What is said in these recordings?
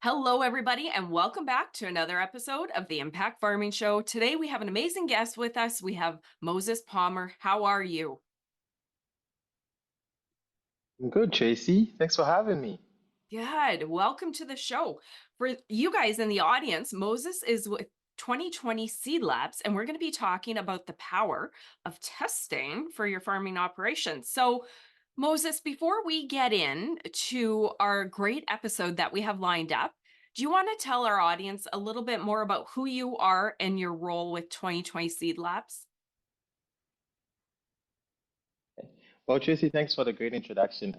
Hello, everybody, and welcome back to another episode of the Impact Farming Show. Today, we have an amazing guest with us. We have Moses Palmer. How are you? I'm good, Tracy. Thanks for having me. Good. Welcome to the show. For you guys in the audience, Moses is with 2020 Seed Labs, and we're going to be talking about the power of testing for your farming operations. So, Moses, before we get in to our great episode that we have lined up, do you want to tell our audience a little bit more about who you are and your role with 2020 Seed Labs? Well, Tracy, thanks for the great introduction.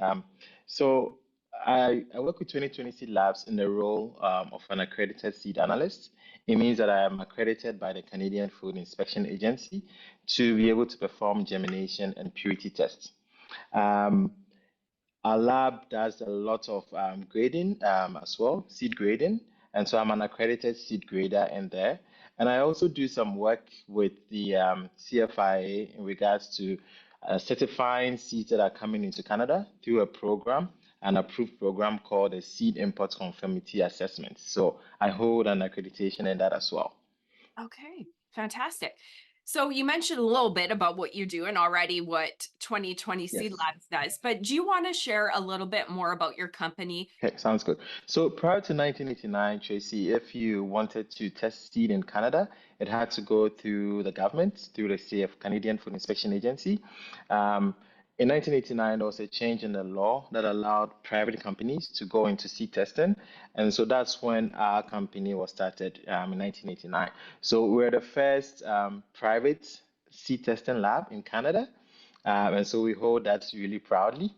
So I work with 2020 Seed Labs in the role of an accredited seed analyst. It means that I am accredited by the Canadian Food Inspection Agency to be able to perform germination and purity tests. Um, Our lab does a lot of grading as well, seed grading. And so I'm an accredited seed grader in there. And I also do some work with the CFIA in regards to certifying seeds that are coming into Canada through a program, an approved program called the Seed Import Conformity Assessment. So I hold an accreditation in that as well. Okay, fantastic. So you mentioned a little bit about what you do and already what 2020 Seed Yes. Labs does, but do you want to share a little bit more about your company? Okay, sounds good. So prior to 1989, Tracy, if you wanted to test seed in Canada, it had to go through the government, through the CF, Canadian Food Inspection Agency. Um, in 1989, there was a change in the law that allowed private companies to go into seed testing. And so that's when our company was started in 1989. So we're the first private seed testing lab in Canada. And so we hold that really proudly.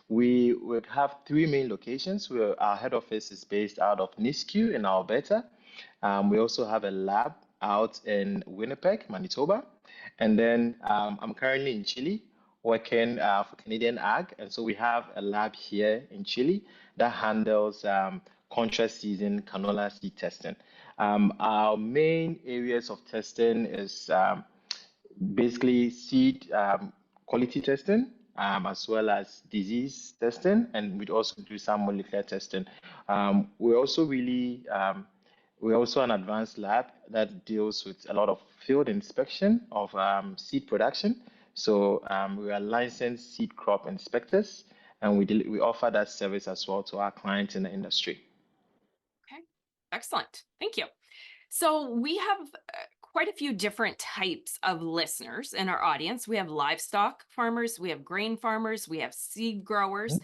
We would have three main locations. Our head office is based out of Nisku in Alberta. We also have a lab out in Winnipeg, Manitoba. And then I'm currently in Chile working for Canadian Ag. And so we have a lab here in Chile that handles contrast season canola seed testing. Our main areas of testing is basically seed quality testing, as well as disease testing, and we'd also do some molecular testing. We're also we're also an advanced lab that deals with a lot of field inspection of seed production. So we are licensed seed crop inspectors, and we offer that service as well to our clients in the industry. Okay, excellent. Thank you. So we have quite a few different types of listeners in our audience. We have livestock farmers, we have grain farmers, we have seed growers.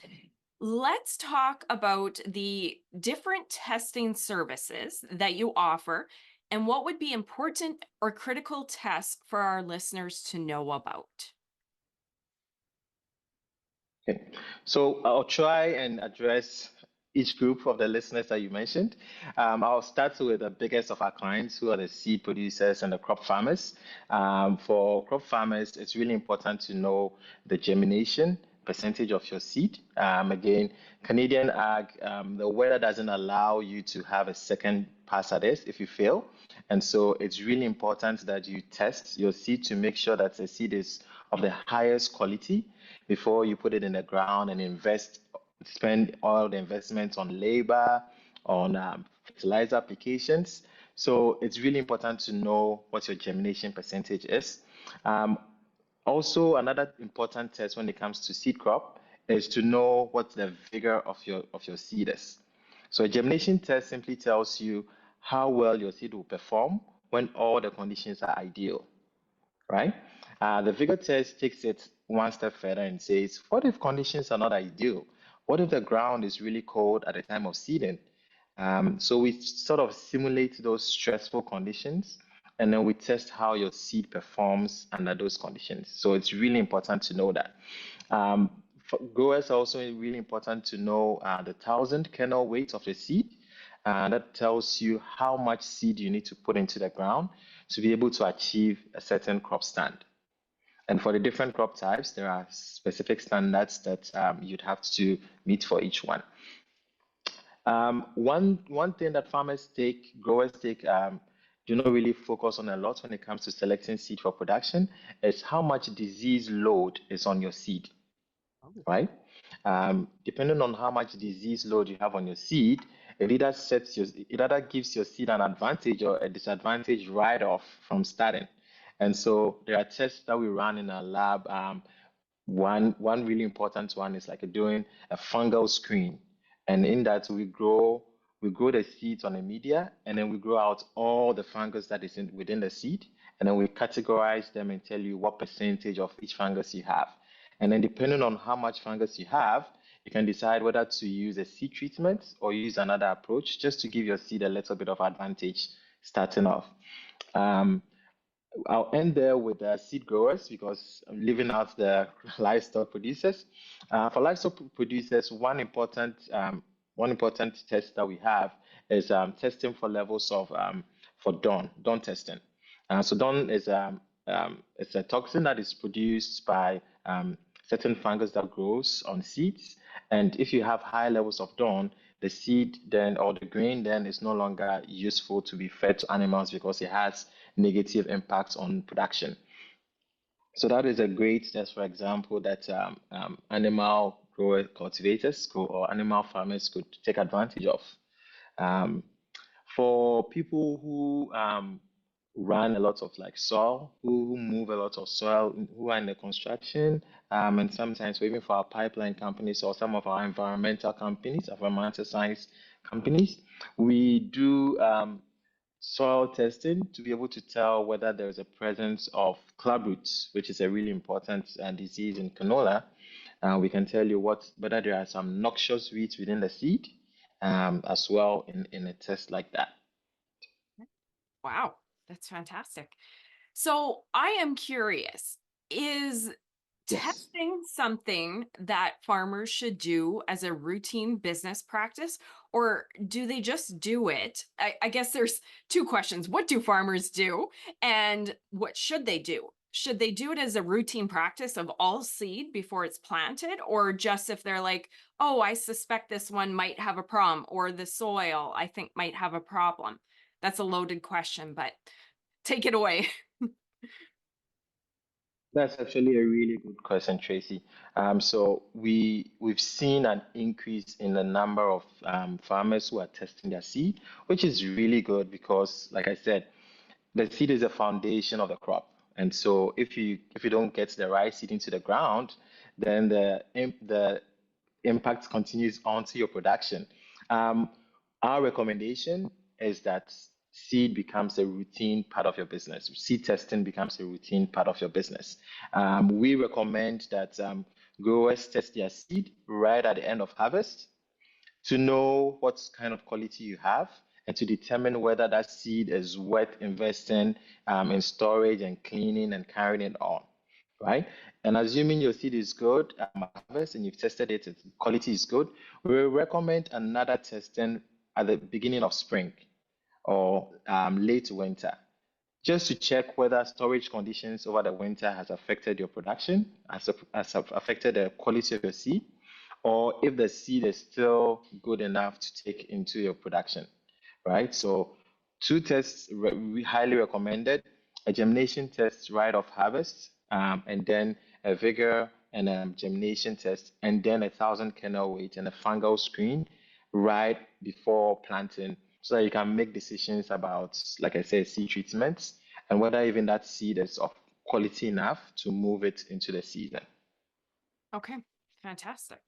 Let's talk about the different testing services that you offer and what would be important or critical tests for our listeners to know about. Okay. So I'll try and address each group of the listeners that you mentioned. I'll start with the biggest of our clients, who are the seed producers and the crop farmers. For crop farmers, it's really important to know the germination percentage of your seed. Again, Canadian Ag, the weather doesn't allow you to have a second pass at this if you fail. And so it's really important that you test your seed to make sure that the seed is of the highest quality before you put it in the ground and spend all the investments on labor, on fertilizer applications. So it's really important to know what your germination percentage is. Um, Also, another important test when it comes to seed crop is to know what the vigor of your seed is. So a germination test simply tells you how well your seed will perform when all the conditions are ideal, right? The vigor test takes it one step further and says, what if conditions are not ideal? What if the ground is really cold at the time of seeding? So we sort of simulate those stressful conditions, and then we test how your seed performs under those conditions. So it's really important to know that. Um, for growers, also really important to know the 1,000 kernel weight of the seed. That tells you how much seed you need to put into the ground to be able to achieve a certain crop stand. And for the different crop types, there are specific standards that you'd have to meet for each one. One thing that growers do not really focus on a lot when it comes to selecting seed for production is how much disease load is on your seed, right? Depending on how much disease load you have on your seed, it either gives your seed an advantage or a disadvantage right off from starting. And so there are tests that we run in our lab. One really important one is like doing a fungal screen, and in that we grow the seeds on a media, and then we grow out all the fungus that is within the seed, and then we categorize them and tell you what percentage of each fungus you have. And then depending on how much fungus you have, you can decide whether to use a seed treatment or use another approach just to give your seed a little bit of advantage starting off. Um, I'll end there with the seed growers because I'm leaving out the livestock producers. For livestock producers, one important test that we have is testing for levels of for dawn testing. So dawn is it's a toxin that is produced by certain fungus that grows on seeds, and if you have high levels of dawn, the seed then or the grain then is no longer useful to be fed to animals because it has negative impacts on production. So that is a great test, for example, that animal grower cultivators or animal farmers could take advantage of. Um, for people who run a lot of like soil, who move a lot of soil, who are in the construction, and sometimes even for our pipeline companies or some of our environmental science companies, we do soil testing to be able to tell whether there is a presence of club roots, which is a really important disease in canola. We can tell you whether there are some noxious weeds within the seed as well in a test like that. Wow, that's fantastic. So I am curious, is Yes. testing something that farmers should do as a routine business practice, or do they just do it? I guess there's two questions. What do farmers do? And what should they do? Should they do it as a routine practice of all seed before it's planted, or just if they're like, oh, I suspect this one might have a problem, or the soil I think might have a problem? That's a loaded question, but take it away. That's actually a really good question, Tracy. So we've seen an increase in the number of farmers who are testing their seed, which is really good because, like I said, the seed is the foundation of the crop. And so if you don't get the right seed into the ground, then the impact continues onto your production. Um, our recommendation is that seed becomes a routine part of your business. Seed testing becomes a routine part of your business. We recommend that growers test their seed right at the end of harvest to know what kind of quality you have and to determine whether that seed is worth investing in storage and cleaning and carrying it on, right? And assuming your seed is good, harvest and you've tested it, its quality is good, we recommend another testing at the beginning of spring or late winter, just to check whether storage conditions over the winter has affected your production, has affected the quality of your seed, or if the seed is still good enough to take into your production, right? So two tests we highly recommended: a germination test right off harvest, and then a vigor and a germination test, and then 1,000 kernel weight and a fungal screen right before planting, so that you can make decisions about, like I said, seed treatments and whether even that seed is of quality enough to move it into the season. Okay, fantastic.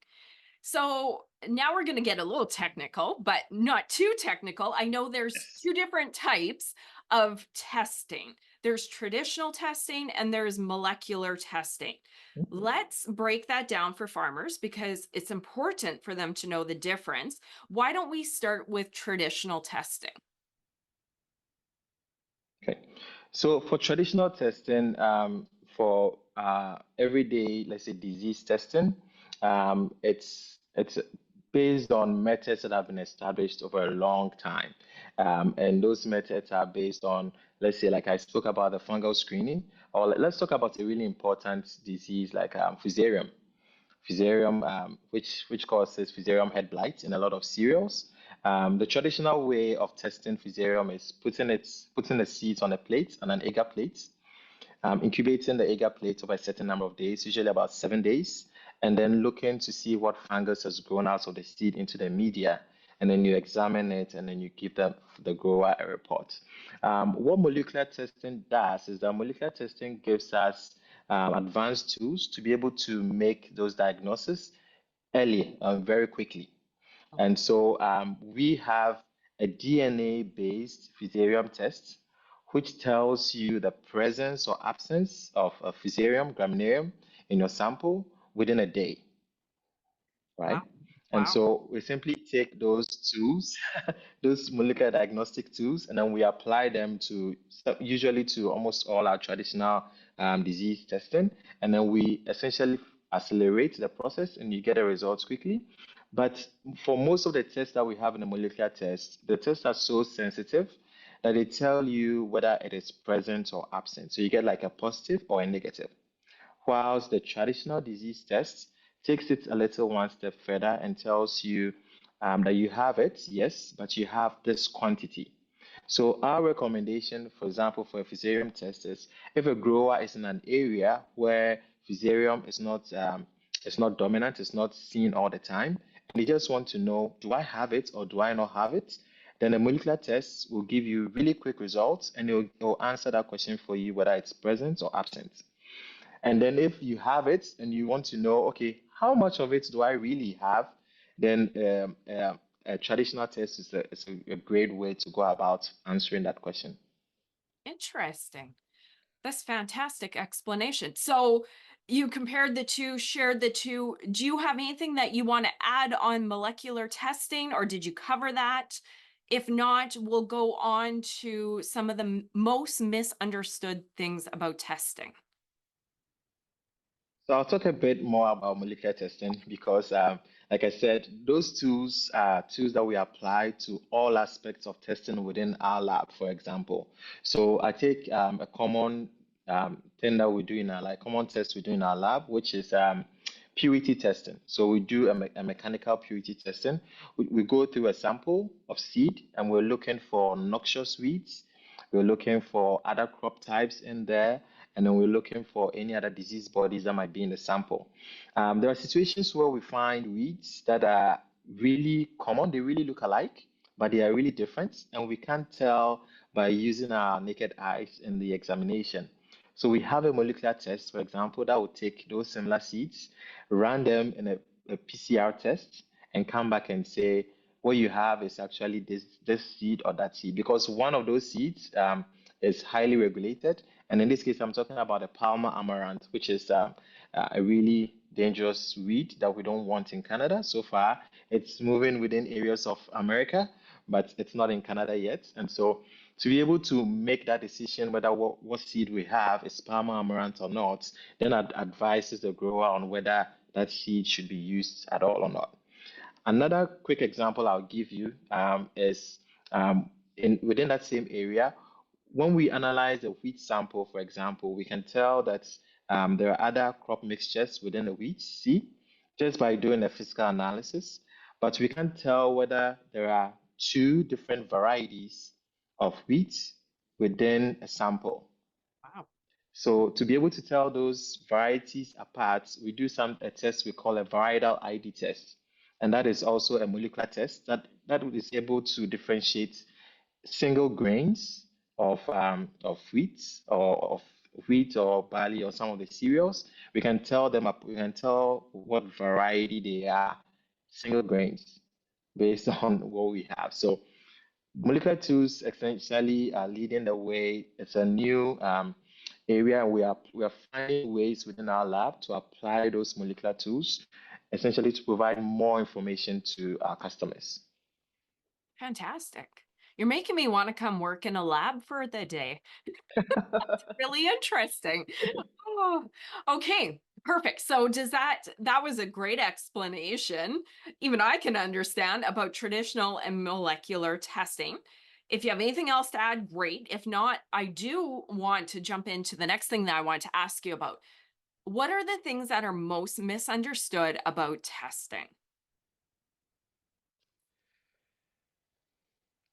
So now we're going to get a little technical, but not too technical. I know there's Yes. two different types of testing. There's traditional testing and there's molecular testing. Let's break that down for farmers because it's important for them to know the difference. Why don't we start with traditional testing? Okay. So for traditional testing, for everyday, let's say disease testing, it's based on methods that have been established over a long time, and those methods are based on, let's say, like I spoke about the fungal screening, or let's talk about a really important disease like Fusarium, which causes Fusarium head blight in a lot of cereals. The traditional way of testing Fusarium is putting the seeds on a plate, on an agar plate, incubating the agar plate over a certain number of days, usually about 7 days, and then looking to see what fungus has grown out of the seed into the media. and then you examine it, and then you give the grower a report. What molecular testing does is that molecular testing gives us advanced tools to be able to make those diagnoses early, very quickly. And so we have a DNA-based Fusarium test, which tells you the presence or absence of a Fusarium gramineum in your sample within a day, Wow. right? And Wow. so we simply take those tools, those molecular diagnostic tools, and then we apply them to usually to almost all our traditional disease testing. And then we essentially accelerate the process and you get the results quickly. But for most of the tests that we have in the molecular test, the tests are so sensitive that they tell you whether it is present or absent. So you get like a positive or a negative, whilst the traditional disease test takes it a little one step further and tells you that you have it, yes, but you have this quantity. So our recommendation, for example, for a fusarium test is if a grower is in an area where fusarium is not dominant, it's not seen all the time, and they just want to know, do I have it or do I not have it? Then a molecular test will give you really quick results and it will answer that question for you whether it's present or absent. And then if you have it and you want to know, okay, how much of it do I really have? Then a traditional test is a great way to go about answering that question. Interesting. That's fantastic explanation. So you compared the two, shared the two. Do you have anything that you want to add on molecular testing, or did you cover that? If not, we'll go on to some of the most misunderstood things about testing. So I'll talk a bit more about molecular testing because, like I said, those tools are tools that we apply to all aspects of testing within our lab, for example. So I take a common thing that we do in our like common test we do in our lab, which is purity testing. So we do a mechanical purity testing. We go through a sample of seed and we're looking for noxious weeds. We're looking for other crop types in there, and then we're looking for any other disease bodies that might be in the sample. There are situations where we find weeds that are really common, they really look alike, but they are really different, and we can't tell by using our naked eyes in the examination. So we have a molecular test, for example, that will take those similar seeds, run them in a PCR test, and come back and say what you have is actually this seed or that seed because one of those seeds is highly regulated, and in this case I'm talking about a palmer amaranth, which is a really dangerous weed that we don't want in Canada so far. It's moving within areas of America, but it's not in Canada yet. And so to be able to make that decision whether what seed we have is palmer amaranth or not, then advises the grower on whether that seed should be used at all or not. Another quick example I'll give you is within that same area, when we analyze a wheat sample, for example, we can tell that there are other crop mixtures within the wheat seed just by doing a physical analysis, but we can't tell whether there are two different varieties of wheat within a sample. Wow. So to be able to tell those varieties apart, we do a test we call a varietal ID test. And that is also a molecular test that is able to differentiate single grains of wheat or barley or some of the cereals. We can tell what variety they are, single grains, based on what we have. So molecular tools essentially are leading the way. It's a new area, and we are finding ways within our lab to apply those molecular tools, essentially to provide more information to our customers. Fantastic. You're making me want to come work in a lab for the day. Really interesting. Oh, okay, perfect. So that was a great explanation. Even I can understand about traditional and molecular testing. If you have anything else to add, great. If not, I do want to jump into the next thing that I want to ask you about. What are the things that are most misunderstood about testing?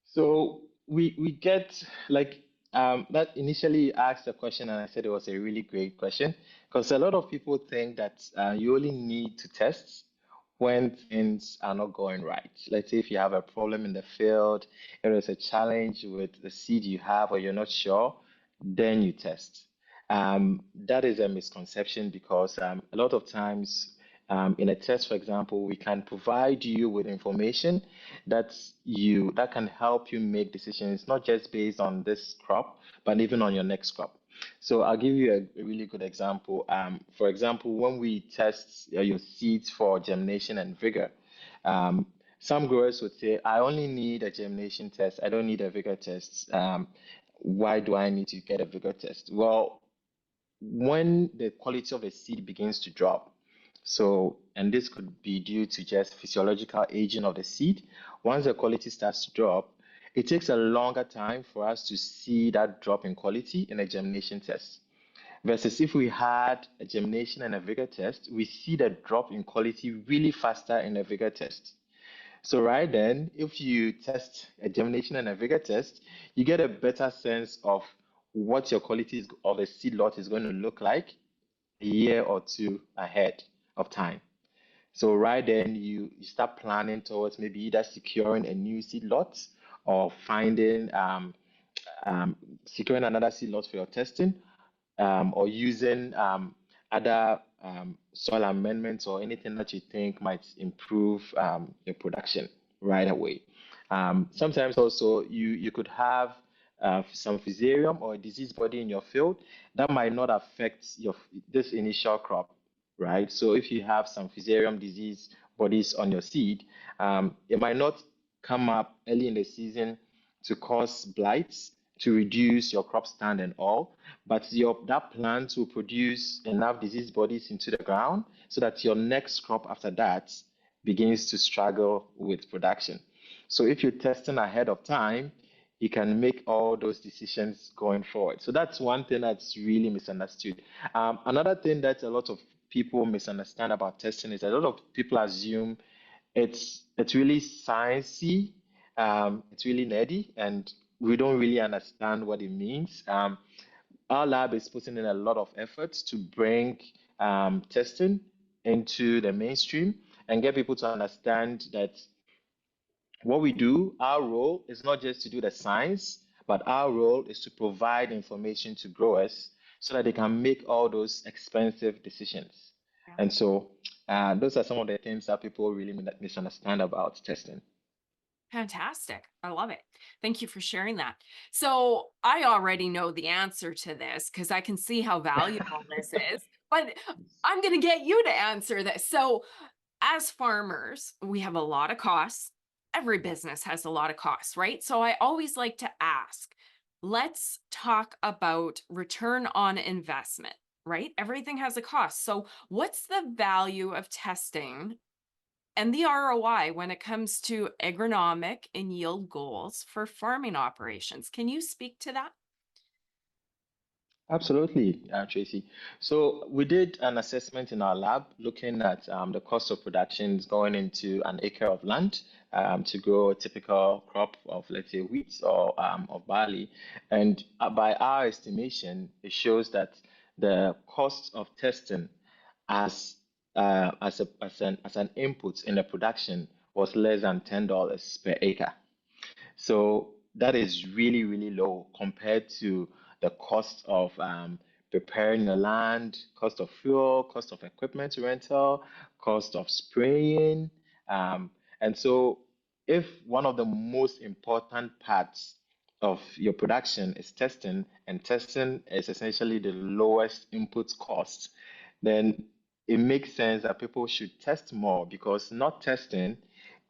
So we get like that initially you asked a question and I said it was a really great question because a lot of people think that you only need to test when things are not going right. Let's say if you have a problem in the field, if there's a challenge with the seed you have or you're not sure, then you test. That is a misconception because a lot of times in a test, for example, we can provide you with information that can help you make decisions, not just based on this crop, but even on your next crop. So I'll give you a really good example. For example, when we test your seeds for germination and vigor, um, some growers would say, I only need a germination test. I don't need a vigor test. Why do I need to get a vigor test? Well, when the quality of the seed begins to drop, so, and this could be due to just physiological aging of the seed, once the quality starts to drop, it takes a longer time for us to see that drop in quality in a germination test. Versus if we had a germination and a vigor test, we see the drop in quality really faster in a vigor test. So right then, if you test a germination and a vigor test, you get a better sense of what your quality of a seed lot is going to look like a year or two ahead of time. So right then, you start planning towards maybe either securing a new seed lot or um, securing another seed lot for your testing, or using other soil amendments or anything that you think might improve your production right away. Sometimes also you could have some fusarium or a disease body in your field that might not affect this initial crop, right? So if you have some fusarium disease bodies on your seed, it might not come up early in the season to cause blights, to reduce your crop stand and all, but that plant will produce enough disease bodies into the ground so that your next crop after that begins to struggle with production. So if you're testing ahead of time, you can make all those decisions going forward. So that's one thing that's really misunderstood. Another thing that a lot of people misunderstand about testing is that a lot of people assume it's really sciencey, it's really nerdy, and we don't really understand what it means. Our lab is putting in a lot of efforts to bring testing into the mainstream and get people to understand that what we do, our role is not just to do the science, but our role is to provide information to growers so that they can make all those expensive decisions. Yeah. And so those are some of the things that people really misunderstand about testing. Fantastic. I love it. Thank you for sharing that. So I already know the answer to this because I can see how valuable this is, but I'm going to get you to answer this. So, as farmers, we have a lot of costs. Every business has a lot of costs, right? So I always like to ask, let's talk about return on investment, right? Everything has a cost. So what's the value of testing and the ROI when it comes to agronomic and yield goals for farming operations? Can you speak to that? Absolutely, Tracy. So we did an assessment in our lab looking at the cost of productions going into an acre of land to grow a typical crop of, let's say, wheat or of barley. And by our estimation, it shows that the cost of testing as an input in the production was less than $10 per acre. So that is really, really low compared to the cost of preparing the land, cost of fuel, cost of equipment rental, cost of spraying. And so, if one of the most important parts of your production is testing, and testing is essentially the lowest input cost, then it makes sense that people should test more because not testing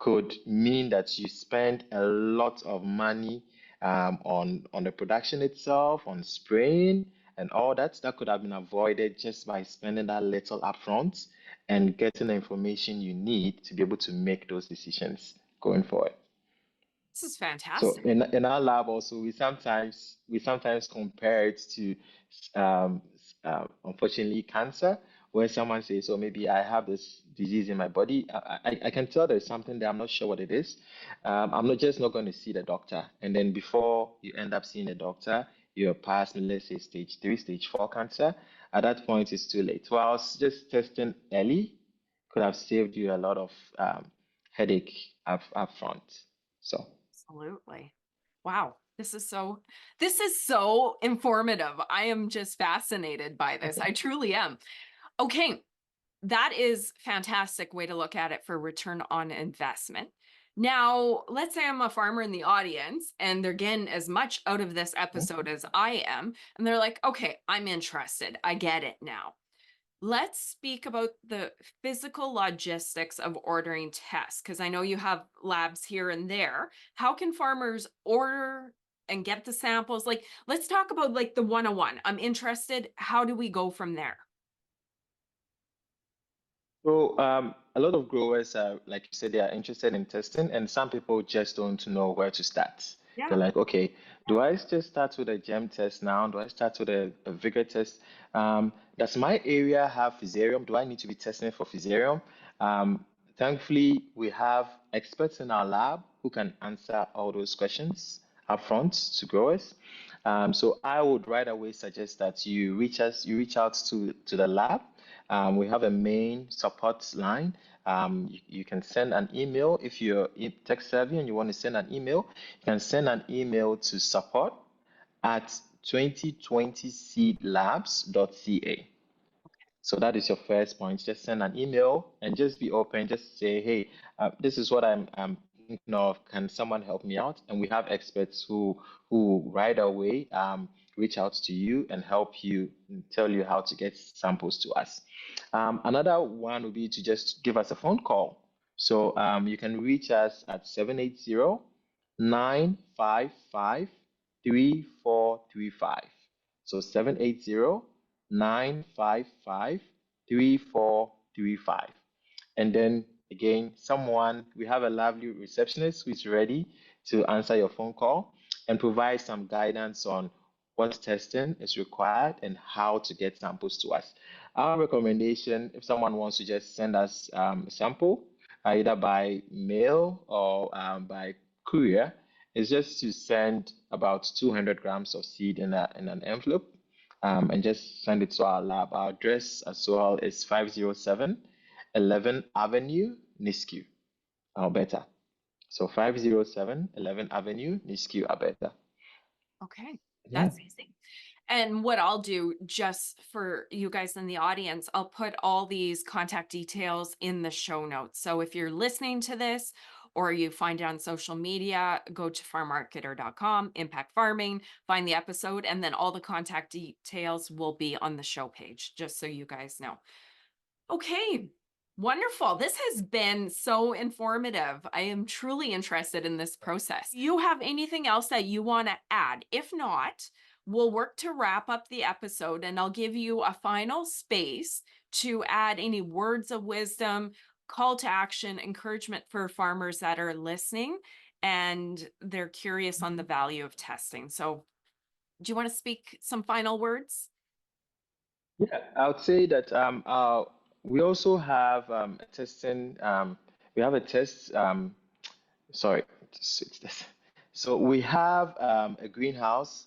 could mean that you spend a lot of money on the production itself, on spraying and all that. That could have been avoided just by spending that little upfront and getting the information you need to be able to make those decisions going forward. This is So fantastic. in our lab also we sometimes compare it to unfortunately cancer, where someone says, "Oh, maybe I have this disease in my body. I can tell there's something there. I'm not sure what it is. I'm not going to see the doctor, and then before you end up seeing the doctor, you're past, let's say, stage 3, stage 4 cancer. At that point, it's too late. Well, I was just testing early could have saved you a lot of headache up front. So. Absolutely. Wow. This is so informative. I am just fascinated by this. I truly am. Okay. That is fantastic way to look at it for return on investment. Now, let's say I'm a farmer in the audience and they're getting as much out of this episode as I am, and they're like, okay, I'm interested. I get it now. Let's speak about the physical logistics of ordering tests because I know you have labs here and there. How can farmers order and get the samples? Like, let's talk about like the 101. I'm interested. How do we go from there? So a lot of growers are, like you said, they are interested in testing, and some people just don't know where to start. They're Yeah. like, okay, do I just start with a germ test now? Do I start with a vigor test? Does my area have fusarium? Do I need to be testing for fusarium? Um, Thankfully, we have experts in our lab who can answer all those questions upfront to growers. So I would right away suggest that you reach out to the lab. We have a main support line. You can send an email if you're tech savvy and you want to send an email. You can send an email to support at 2020seedlabs.ca. So that is your first point. Just send an email and just be open. Just say, hey, this is what I'm thinking of. Can someone help me out? And we have experts who right away reach out to you and help you and tell you how to get samples to us. Another one would be to just give us a phone call. So you can reach us at 780-955-3435. So 780-955-3435. And then again, we have a lovely receptionist who is ready to answer your phone call and provide some guidance on what testing is required and how to get samples to us. Our recommendation, if someone wants to just send us a sample, either by mail or by courier, is just to send about 200 grams of seed in an envelope and just send it to our lab. Our address as well is 507 11 Avenue, Nisku, Alberta. So 507 11 Avenue, Nisku, Alberta. Okay. Yeah. That's easy. And what I'll do just for you guys in the audience, I'll put all these contact details in the show notes. So if you're listening to this or you find it on social media, go to farmmarketer.com, impact farming, find the episode, and then all the contact details will be on the show page, just so you guys know. Okay, wonderful. This has been so informative. I am truly interested in this process. You have anything else that you want to add? If not, we'll work to wrap up the episode and I'll give you a final space to add any words of wisdom, call to action, encouragement for farmers that are listening and they're curious on the value of testing. So, do you want to speak some final words? Yeah, I would say that we also have a testing. We have a test. Sorry, switch this. So we have a greenhouse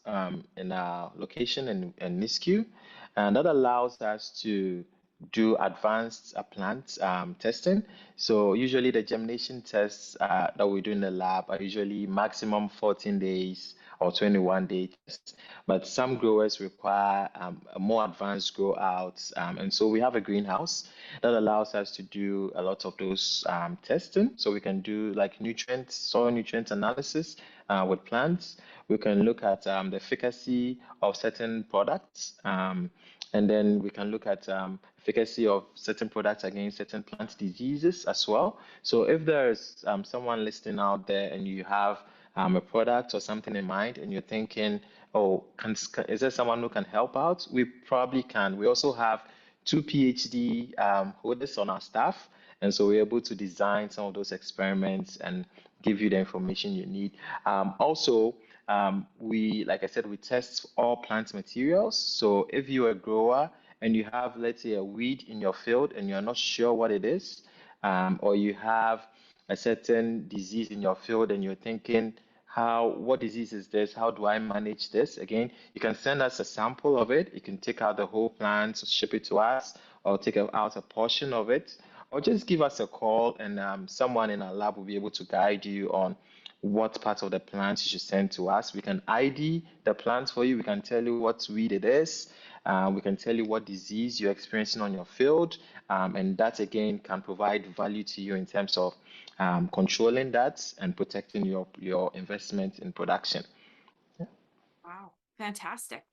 in our location in Nisku, and that allows us to do advanced plant testing. So usually the germination tests that we do in the lab are usually maximum 14 days or 21-day tests. But some growers require a more advanced grow outs. And so we have a greenhouse that allows us to do a lot of those testing. So we can do like nutrients, soil nutrient analysis with plants. We can look at the efficacy of certain products. And then we can look at efficacy of certain products against certain plant diseases as well. So if there's someone listening out there and you have a product or something in mind and you're thinking, oh, is there someone who can help out? We probably can. We also have two PhD holders on our staff. And so we're able to design some of those experiments and give you the information you need. Like I said, we test all plant materials. So if you're a grower and you have, let's say, a weed in your field and you're not sure what it is, or you have a certain disease in your field and you're thinking, what disease is this? How do I manage this? Again, you can send us a sample of it. You can take out the whole plant, ship it to us, or take out a portion of it, or just give us a call, and someone in our lab will be able to guide you on what part of the plant you should send to us. We can ID the plant for you. We can tell you what weed it is. We can tell you what disease you're experiencing on your field. And that again can provide value to you in terms of controlling that and protecting your investment in production. Wow, fantastic.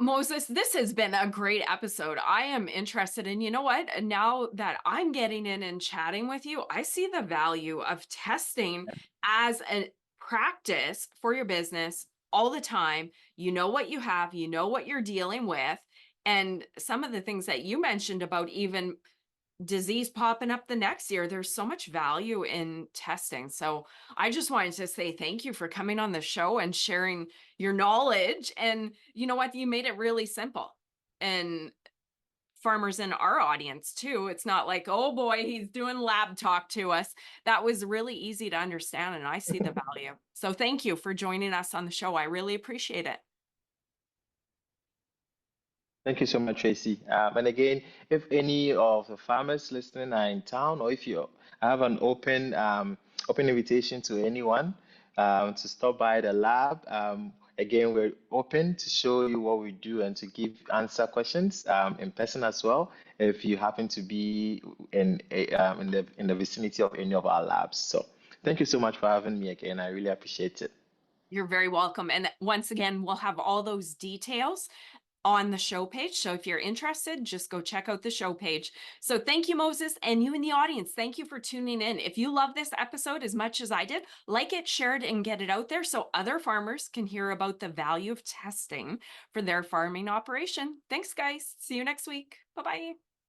Moses, this has been a great episode. I am interested in, you know what? Now that I'm getting in and chatting with you, I see the value of testing as a practice for your business all the time. You know what you have, you know what you're dealing with. And some of the things that you mentioned about even disease popping up the next year, there's so much value in testing. So I just wanted to say thank you for coming on the show and sharing your knowledge. And you know what? You made it really simple. And farmers in our audience too. It's not like, oh boy, he's doing lab talk to us. That was really easy to understand. And I see the value. So thank you for joining us on the show. I really appreciate it. Thank you so much, Tracy. And again, if any of the farmers listening are in town, or if you have an open invitation to anyone to stop by the lab, again, we're open to show you what we do and to answer questions in person as well. If you happen to be in the vicinity of any of our labs, so thank you so much for having me again. I really appreciate it. You're very welcome. And once again, we'll have all those details on the show page. So if you're interested, just go check out the show page. So thank you, Moses, and you in the audience. Thank you for tuning in. If you love this episode as much as I did, like it, share it, and get it out there so other farmers can hear about the value of testing for their farming operation. Thanks, guys. See you next week. Bye-bye.